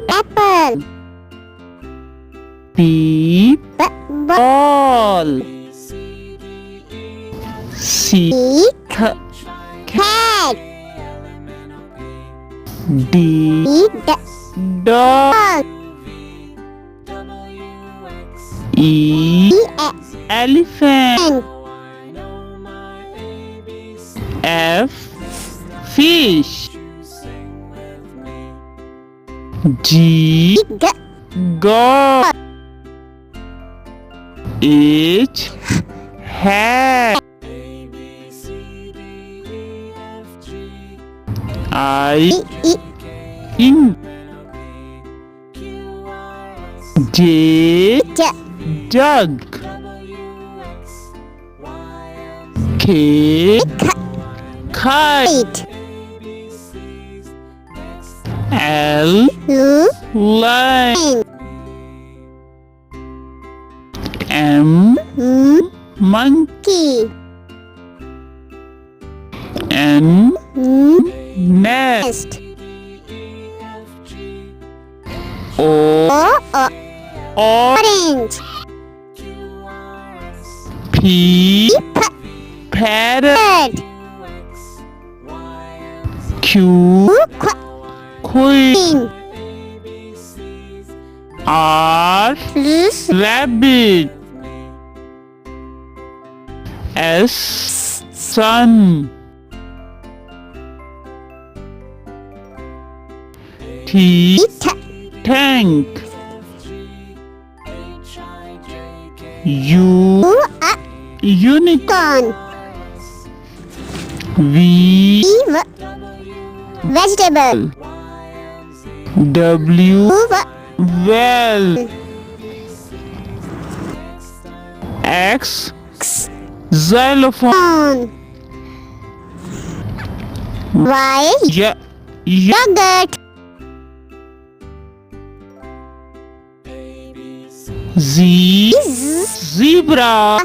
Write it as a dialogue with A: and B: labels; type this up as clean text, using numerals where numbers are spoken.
A: apple.
B: B
A: Ball.
B: ball. C
A: Cat.
B: D dog. E elephant. F fish. G god. H hat. I ink. J jug. K kite. L line. M monkey. N nest. O orange. P parrot. Q queen. R rabbit. S sun. T tank. U unicorn. V
A: Vegetable.
B: W well. X xylophone.
A: Y yogurt.
B: Z zebra.